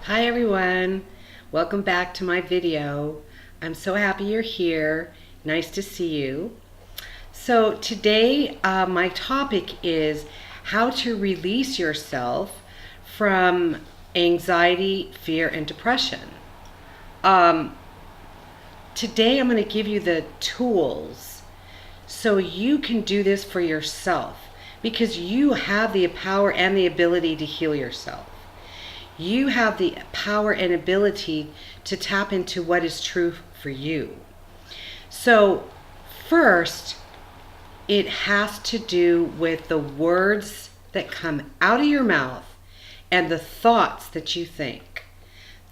Hi everyone, welcome back to my video. I'm so happy you're here. Nice to see you. So today my topic is how to release yourself from anxiety, fear, and depression. Today I'm going to give you the tools so you can do this for yourself because you have the power and the ability to heal yourself. You have the power and ability to tap into what is true for you. So first, it has to do with the words that come out of your mouth and the thoughts that you think.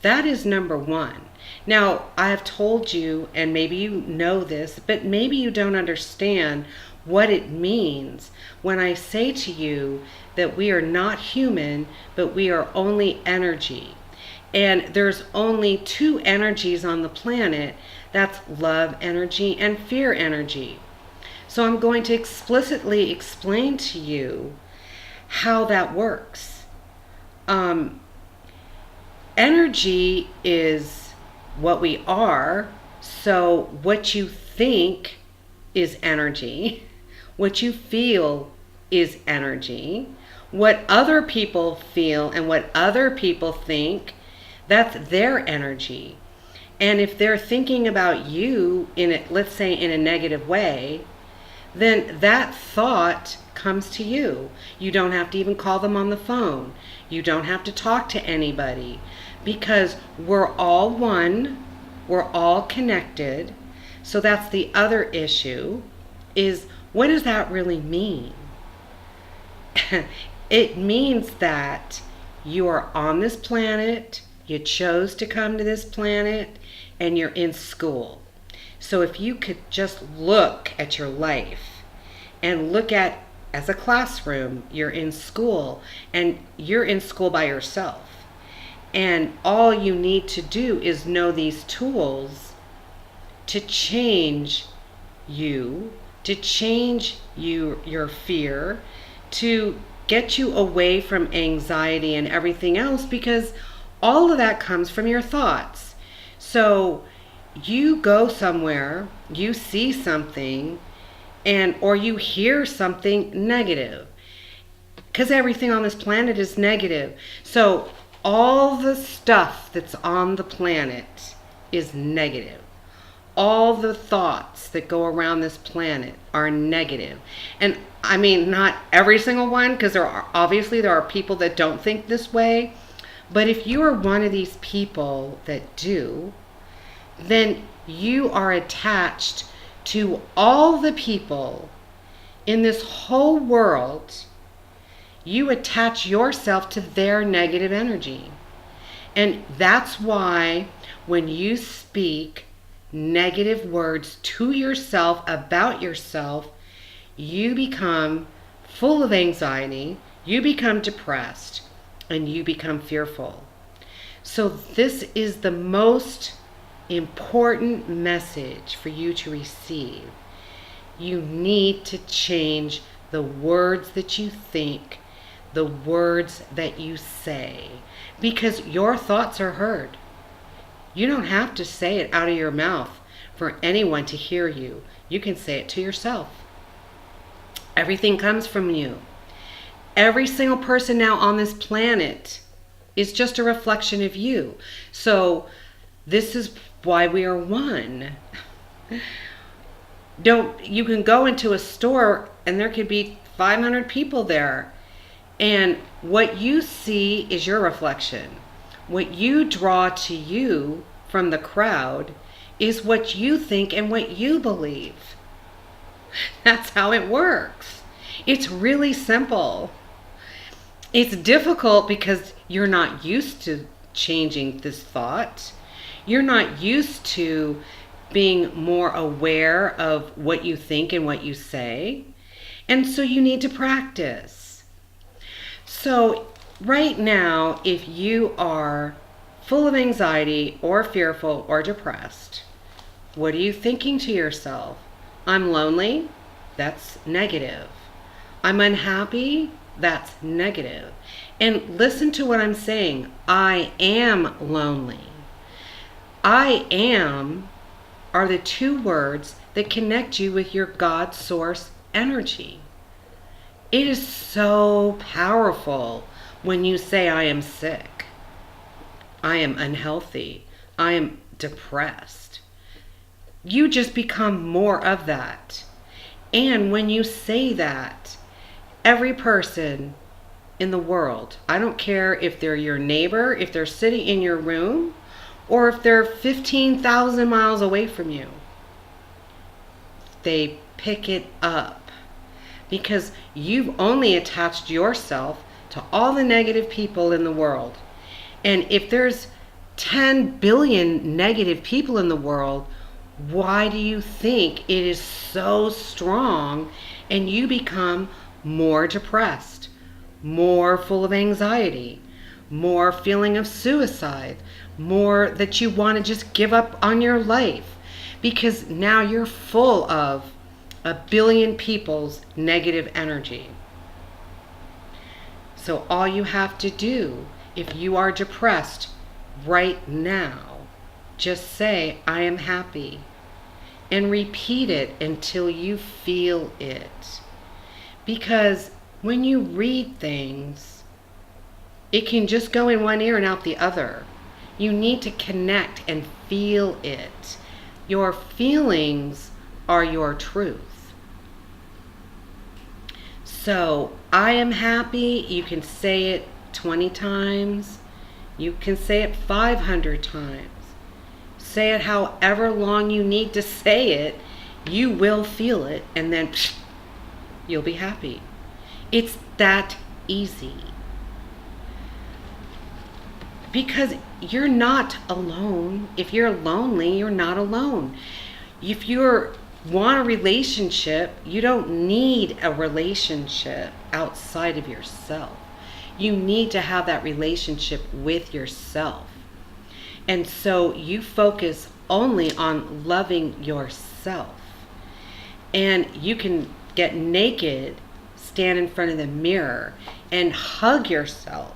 That is number one. Now, I have told you, and maybe you know this, but maybe you don't understand what it means when I say to you that we are not human, but we are only energy. And there's only two energies on the planet. That's love energy and fear energy. So I'm going to explicitly explain to you how that works. Energy is what we are. So what you think is energy. What you feel is energy. What other people feel and what other people think, that's their energy. And if they're thinking about you let's say in a negative way, then that thought comes to you. You don't have to even call them on the phone. You don't have to talk to anybody because we're all one. We're all connected. So that's the other issue is, what does that really mean? It means that you are on this planet, you chose to come to this planet, and you're in school. So if you could just look at your life and look at as a classroom, you're in school, and you're in school by yourself. And all you need to do is know these tools to change you, to change your fear, to get you away from anxiety and everything else, because all of that comes from your thoughts. So you go somewhere, you see something, or you hear something negative, because everything on this planet is negative. So all the stuff that's on the planet is negative. All the thoughts that go around this planet are negative. And I mean, not every single one, because there are people that don't think this way. But if you are one of these people that do, then you are attached to all the people in this whole world. You attach yourself to their negative energy. And that's why when you speak negative words to yourself about yourself, you become full of anxiety, you become depressed, and you become fearful. So this is the most important message for you to receive. You need to change the words that you think, the words that you say, because your thoughts are heard. You don't have to say it out of your mouth for anyone to hear you. You can say it to yourself. Everything comes from you. Every single person now on this planet is just a reflection of you. So this is why we are one. You can go into a store and there could be 500 people there. And what you see is your reflection. What you draw to you from the crowd is what you think and what you believe. That's how it works. It's really simple. It's difficult because you're not used to changing this thought. You're not used to being more aware of what you think and what you say. And so you need to practice. So right now, if you are full of anxiety or fearful or depressed, what are you thinking to yourself? I'm lonely? That's negative. I'm unhappy? That's negative. And listen to what I'm saying. I am lonely. I am are the two words that connect you with your God source energy. It is so powerful when you say, I am sick, I am unhealthy, I am depressed. You just become more of that. And when you say that, every person in the world, I don't care if they're your neighbor, if they're sitting in your room, or if they're 15,000 miles away from you, they pick it up because you've only attached yourself to all the negative people in the world. And if there's 10 billion negative people in the world, why do you think it is so strong and you become more depressed, more full of anxiety, more feeling of suicide, more that you want to just give up on your life? Because now you're full of a billion people's negative energy. So all you have to do, if you are depressed right now, just say, I am happy. And repeat it until you feel it. Because when you read things, it can just go in one ear and out the other. You need to connect and feel it. Your feelings are your truth. So, I am happy, you can say it 20 times. You can say it 500 times. Say it however long you need to say it. You will feel it, and then you'll be happy. It's that easy. Because you're not alone. If you're lonely, you're not alone. If you want a relationship, you don't need a relationship outside of yourself. You need to have that relationship with yourself. And so you focus only on loving yourself. And you can get naked, stand in front of the mirror, and hug yourself.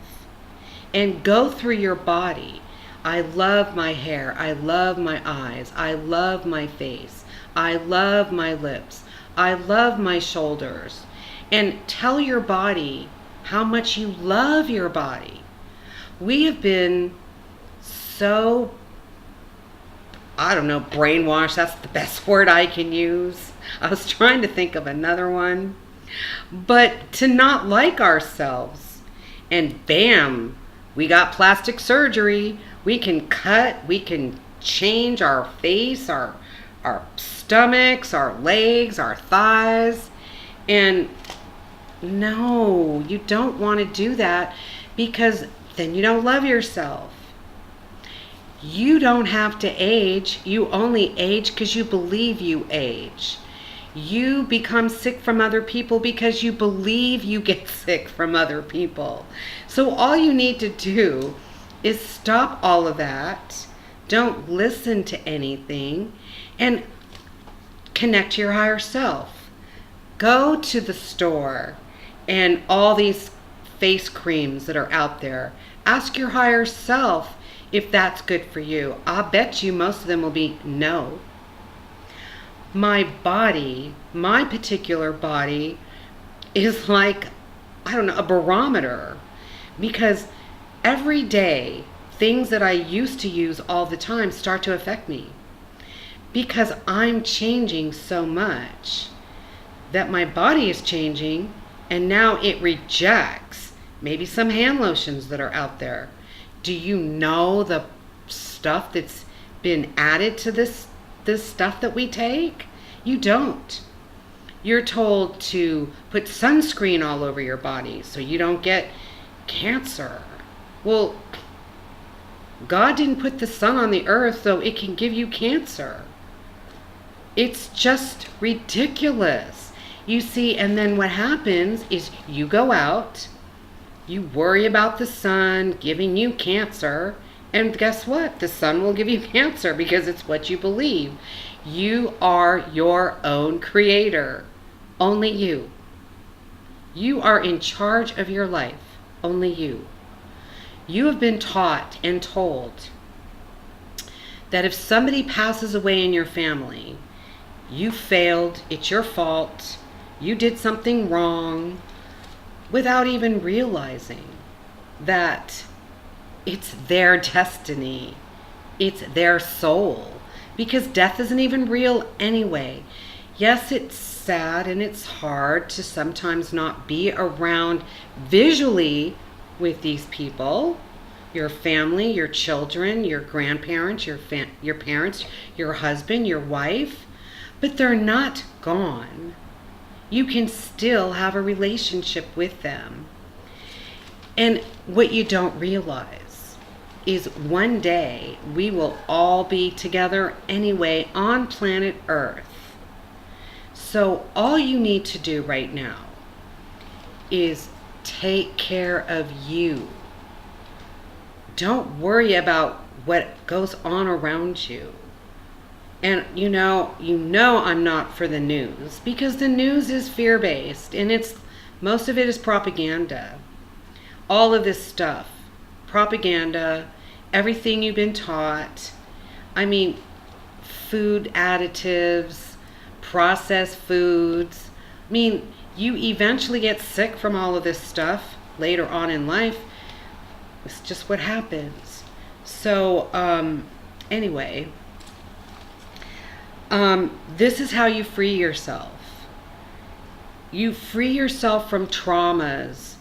And go through your body. I love my hair. I love my eyes. I love my face. I love my lips. I love my shoulders. And tell your body how much you love your body. We have been so, brainwashed. That's the best word I can use. I was trying to think of another one. But to not like ourselves. And bam, we got plastic surgery. We can cut, we can change our face, our stomachs, our legs, our thighs. And no, you don't want to do that because then you don't love yourself. You don't have to age. You only age because you believe you age. You become sick from other people because you believe you get sick from other people. So all you need to do is stop all of that. Don't listen to anything and connect to your higher self. Go to the store and all these face creams that are out there. Ask your higher self if that's good for you. I'll bet you most of them will be no. My body, my particular body, is like, a barometer. Because every day, things that I used to use all the time start to affect me. Because I'm changing so much that my body is changing, and now it rejects maybe some hand lotions that are out there. Do you know the stuff that's been added to this stuff that we take? You don't. You're told to put sunscreen all over your body so you don't get cancer. Well, God didn't put the sun on the earth so it can give you cancer. It's just ridiculous. You see, and then what happens is you go out, you worry about the sun giving you cancer, and guess what? The sun will give you cancer because it's what you believe. You are your own creator. Only you. You are in charge of your life. Only you. You have been taught and told that if somebody passes away in your family, you failed, it's your fault, you did something wrong, without even realizing that it's their destiny, it's their soul, because death isn't even real anyway. Yes, it's sad and it's hard to sometimes not be around visually with these people, your family, your children, your grandparents, your parents, your husband, your wife, but they're not gone. You can still have a relationship with them. And what you don't realize is one day we will all be together anyway on planet Earth. So all you need to do right now is take care of you. Don't worry about what goes on around you. And you know I'm not for the news, because the news is fear-based, and most of it is propaganda. All of this stuff, propaganda, everything you've been taught. I mean, food additives, processed foods. I mean, you eventually get sick from all of this stuff later on in life. It's just what happens. So, anyway, this is how you free yourself. You free yourself from traumas.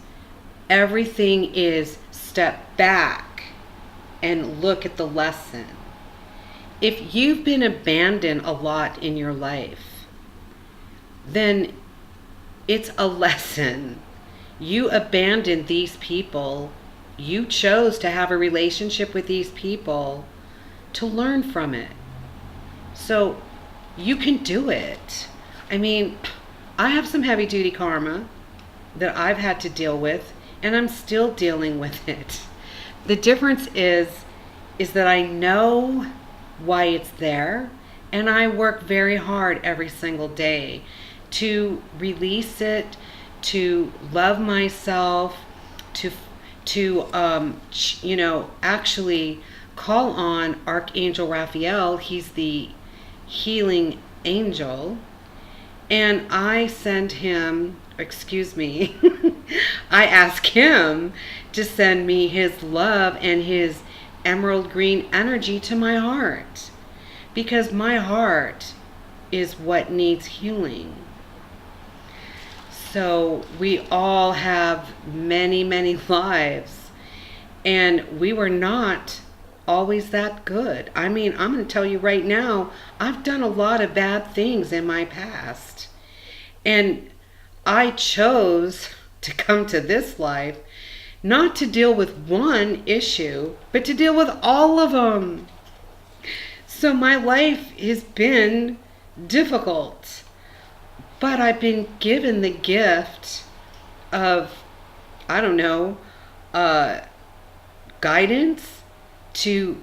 Everything is step back and look at the lesson. If you've been abandoned a lot in your life, then it's a lesson. You abandoned these people. You chose to have a relationship with these people to learn from it. So you can do it. I mean, I have some heavy duty karma that I've had to deal with, and I'm still dealing with it. The difference is that I know why it's there, and I work very hard every single day to release it, to love myself, to actually call on Archangel Raphael. He's the healing angel, and I ask him to send me his love and his emerald green energy to my heart, because my heart is what needs healing. So we all have many, many lives, and we were not always that good. I mean, I'm going to tell you right now, I've done a lot of bad things in my past, and I chose to come to this life not to deal with one issue, but to deal with all of them. So my life has been difficult, but I've been given the gift of, guidance to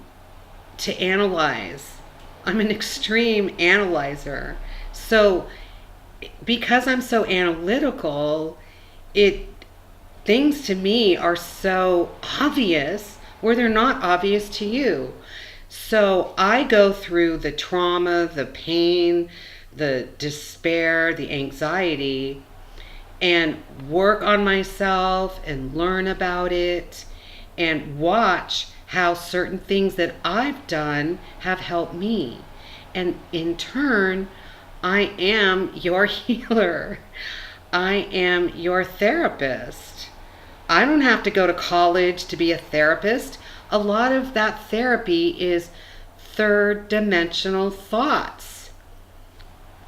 analyze. I'm an extreme analyzer. So because I'm so analytical, things to me are so obvious where they're not obvious to you. So I go through the trauma, the pain, the despair, the anxiety, and work on myself and learn about it and watch how certain things that I've done have helped me. And in turn, I am your healer. I am your therapist. I don't have to go to college to be a therapist. A lot of that therapy is third dimensional thoughts.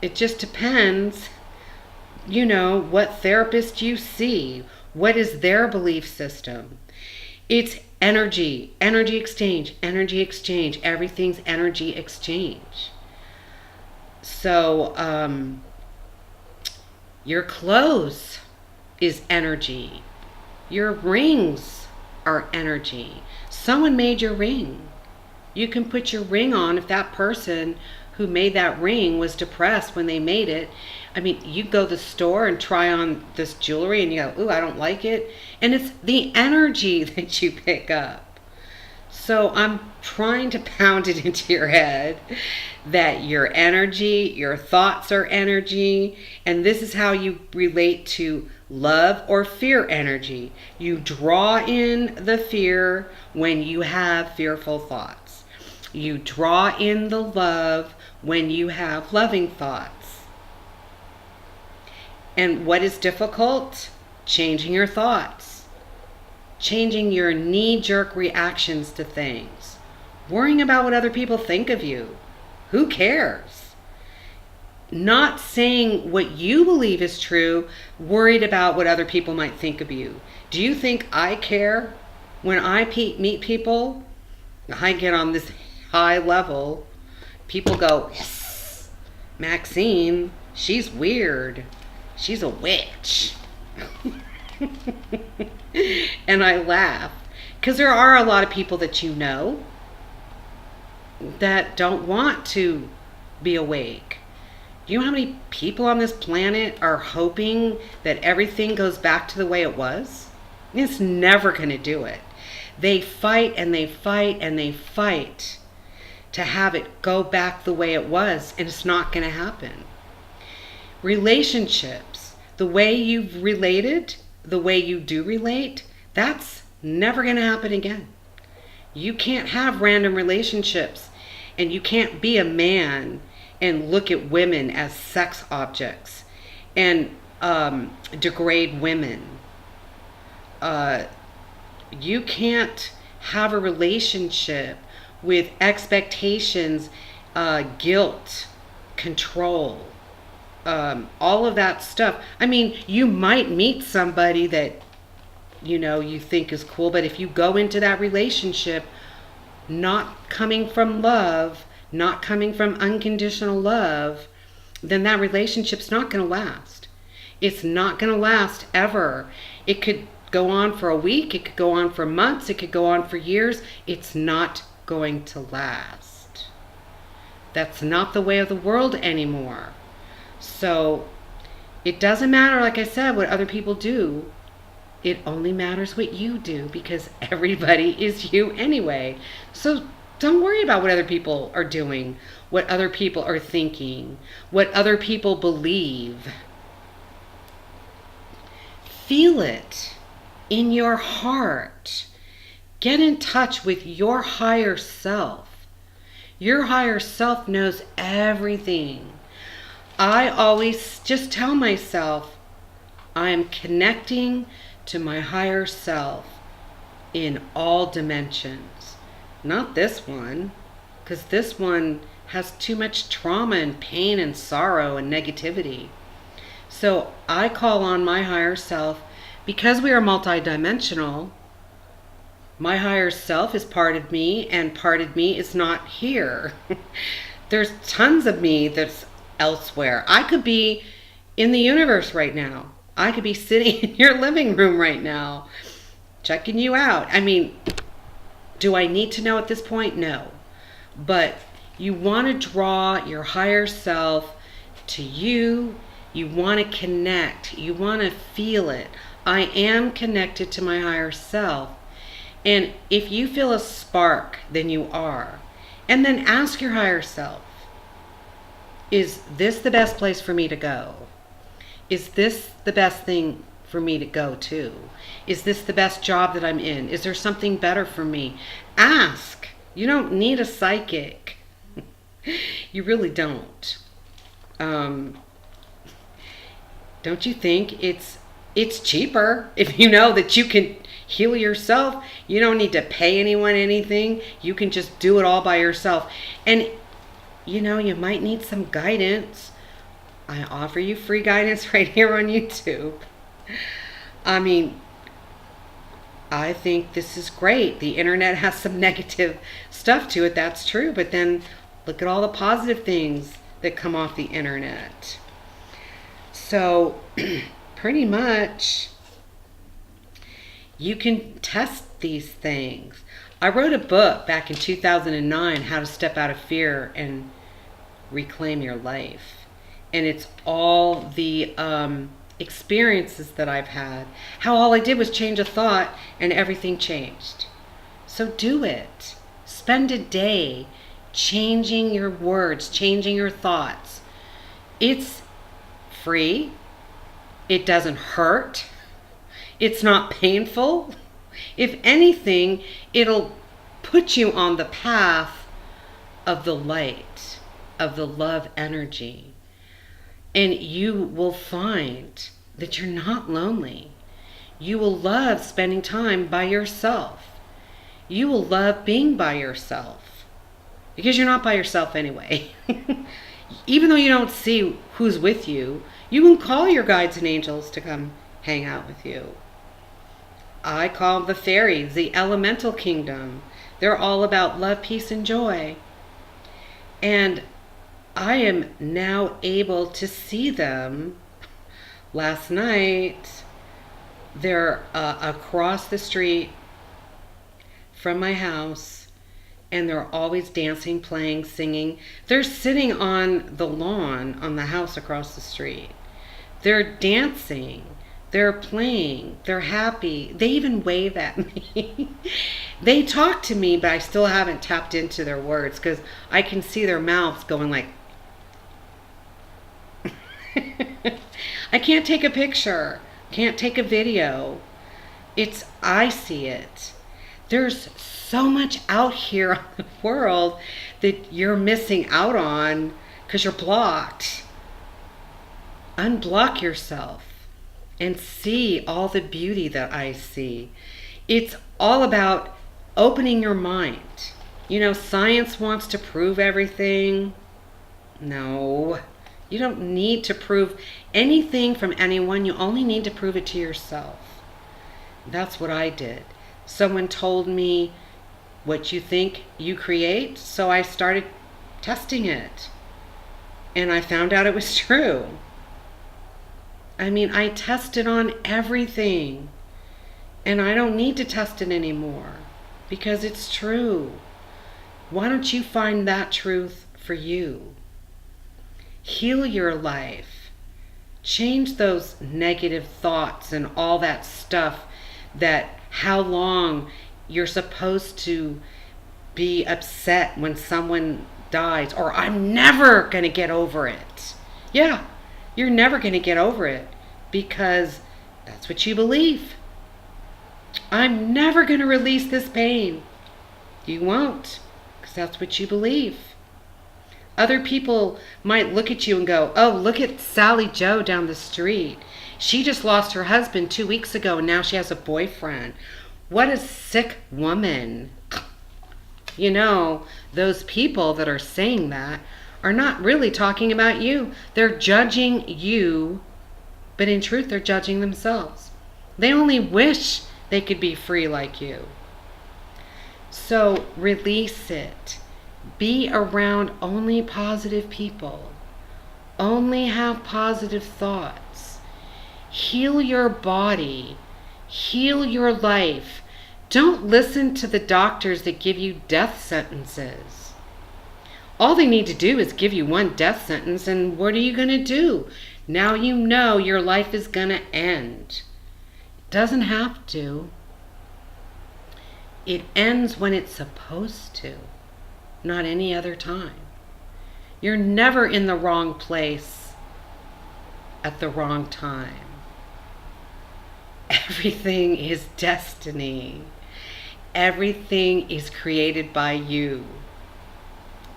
It just depends, what therapist you see. What is their belief system? It's energy exchange. Everything's energy exchange. So, your clothes is energy. Your rings are energy. Someone made your ring. You can put your ring on if that person who made that ring was depressed when they made it. I mean, you go to the store and try on this jewelry and you go, ooh, I don't like it. And it's the energy that you pick up. So I'm trying to pound it into your head that your energy, your thoughts are energy, and this is how you relate to love or fear energy. You draw in the fear when you have fearful thoughts. You draw in the love when you have loving thoughts. And what is difficult? Changing your thoughts. Changing your knee-jerk reactions to things. Worrying about what other people think of you. Who cares? Not saying what you believe is true, worried about what other people might think of you. Do you think I care? When I meet people, I get on this high level. People go, yes, Maxine, she's weird. She's a witch. And I laugh because there are a lot of people that you know that don't want to be awake. You know how many people on this planet are hoping that everything goes back to the way it was? It's never going to do it. They fight and they fight and they fight to have it go back the way it was, and it's not going to happen. Relationships, the way you've related, the way you do relate, that's never going to happen again. You can't have random relationships, and you can't be a man and look at women as sex objects and degrade women. You can't have a relationship with expectations, guilt, control, all of that stuff. I mean, you might meet somebody that you think is cool, but if you go into that relationship not coming from love, not coming from unconditional love, then that relationship's not going to last. It's not going to last ever. It could go on for a week, it could go on for months, it could go on for years. It's not going to last. That's not the way of the world anymore. So it doesn't matter, like I said, what other people do. It only matters what you do, because everybody is you anyway. So don't worry about what other people are doing, what other people are thinking, what other people believe. Feel it in your heart. Get in touch with your higher self. Your higher self knows everything. I always just tell myself, I am connecting to my higher self in all dimensions. Not this one, because this one has too much trauma and pain and sorrow and negativity. So I call on my higher self because we are multidimensional. My higher self is part of me, and part of me is not here. There's tons of me that's elsewhere. I could be in the universe right now. I could be sitting in your living room right now, checking you out. I mean, do I need to know at this point? No. But you want to draw your higher self to you. You want to connect. You want to feel it. I am connected to my higher self. And if you feel a spark, then you are. And then ask your higher self, is this the best place for me to go? Is this the best thing for me to go to? Is this the best job that I'm in? Is there something better for me? Ask. You don't need a psychic. You really don't. Don't you think it's cheaper if you know that you can heal yourself? You don't need to pay anyone anything. You can just do it all by yourself. And you might need some guidance. I offer you free guidance right here on YouTube. I mean, I think this is great. The internet has some negative stuff to it, that's true, but then look at all the positive things that come off the internet. So pretty much you can test these things. I wrote a book back in 2009, How to Step Out of Fear and reclaim your life. And it's all the experiences that I've had. How all I did was change a thought and everything changed. So do it. Spend a day changing your words, changing your thoughts. It's free. It doesn't hurt. It's not painful. If anything, it'll put you on the path of the light, of the love energy. And you will find that you're not lonely. You will love spending time by yourself. You will love being by yourself. Because you're not by yourself anyway. Even though you don't see who's with you, you can call your guides and angels to come hang out with you. I call the fairies, the elemental kingdom. They're all about love, peace, and joy. And I am now able to see them. Last night, they're across the street from my house, and they're always dancing, playing, singing. They're sitting on the lawn on the house across the street. They're dancing. They're playing. They're happy. They even wave at me. They talk to me, but I still haven't tapped into their words because I can see their mouths going like... I can't take a picture. Can't take a video. I see it. There's so much out here on the world that you're missing out on because you're blocked. Unblock yourself and see all the beauty that I see. It's all about opening your mind. You know, science wants to prove everything. No, you don't need to prove anything from anyone. You only need to prove it to yourself. That's what I did. Someone told me, what you think you create, so I started testing it. And I found out it was true. I mean, I tested on everything. And I don't need to test it anymore because it's true. Why don't you find that truth for you? Heal your life. Change those negative thoughts and all that stuff, that how long you're supposed to be upset when someone dies, or I'm never going to get over it. Yeah, you're never going to get over it because that's what you believe. I'm never going to release this pain. You won't, because that's what you believe. Other people might look at you and go, oh, look at Sally Joe down the street. She just lost her husband 2 weeks ago and now she has a boyfriend. What a sick woman. You know, those people that are saying that are not really talking about you. They're judging you, but in truth, they're judging themselves. They only wish they could be free like you. So release it. Be around only positive people. Only have positive thoughts. Heal your body. Heal your life. Don't listen to the doctors that give you death sentences. All they need to do is give you one death sentence, and what are you going to do? Now you know your life is going to end. It doesn't have to. It ends when it's supposed to, not any other time. You're never in the wrong place at the wrong time. Everything is destiny. Everything is created by you.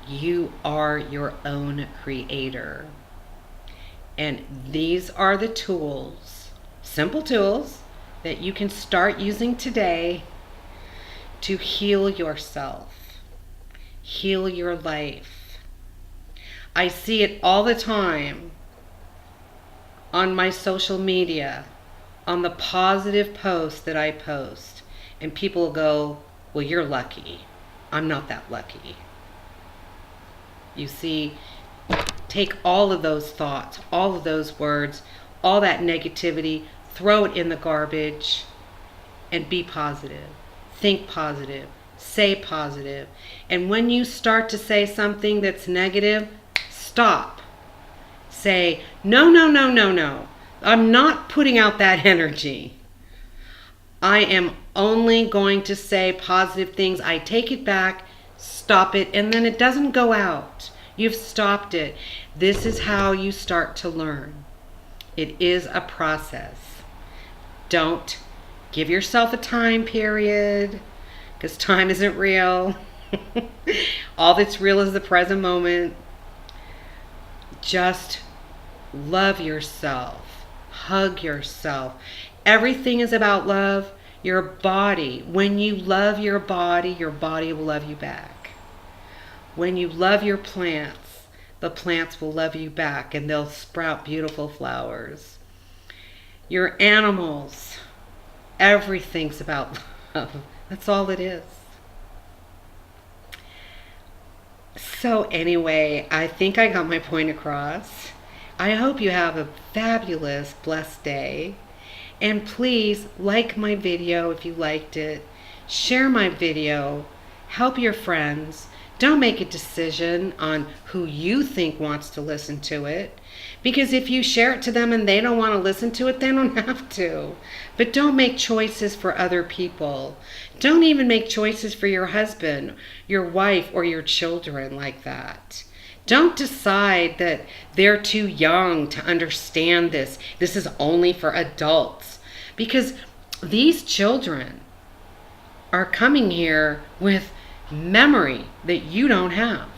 You are your own creator. And these are the tools, simple tools, that you can start using today to heal yourself, heal your life. I see it all the time on my social media, on the positive posts that I post, and people go, well, you're lucky. I'm not that lucky. You see, take all of those thoughts, all of those words, all that negativity, throw it in the garbage, and be positive. Think positive. Say positive. And when you start to say something that's negative, stop. Say, no, no, no, no, no. I'm not putting out that energy. I am only going to say positive things. I take it back, stop it, and then it doesn't go out. You've stopped it. This is how you start to learn. It is a process. Don't give yourself a time period, because time isn't real. All that's real is the present moment. Just love yourself. Hug yourself. Everything is about love. Your body. When you love your body will love you back. When you love your plants, the plants will love you back, and they'll sprout beautiful flowers. Your animals. Everything's about love. That's all it is. So anyway, I think I got my point across. I hope you have a fabulous, blessed day. And please like my video if you liked it. Share my video. Help your friends. Don't make a decision on who you think wants to listen to it. Because if you share it to them and they don't want to listen to it, they don't have to. But don't make choices for other people. Don't even make choices for your husband, your wife, or your children like that. Don't decide that they're too young to understand this. This is only for adults. Because these children are coming here with memory that you don't have.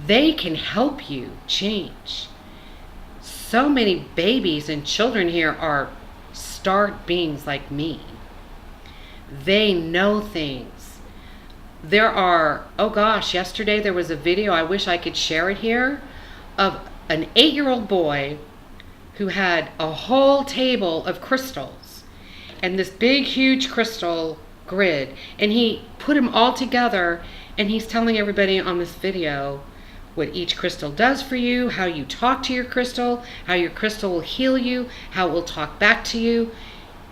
They can help you change. So many babies and children here are stark beings like me. They know things. There are, oh gosh, yesterday there was a video, I wish I could share it here, of an 8-year-old boy who had a whole table of crystals and this big, huge crystal grid. And he put them all together, and he's telling everybody on this video what each crystal does for you, how you talk to your crystal, how your crystal will heal you, how it will talk back to you.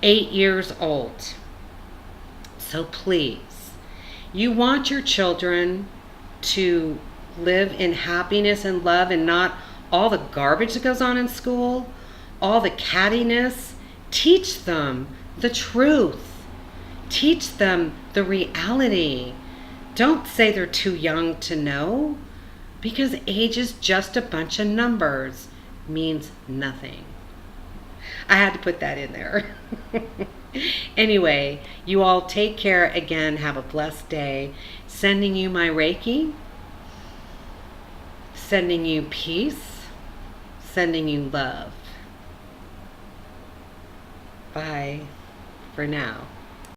8 years old. So please, you want your children to live in happiness and love, and not all the garbage that goes on in school, all the cattiness. Teach them the truth. Teach them the reality. Don't say they're too young to know, because age is just a bunch of numbers. Means nothing. I had to put that in there. Anyway, you all take care again. Have a blessed day. Sending you my Reiki. Sending you peace. Sending you love. Bye for now.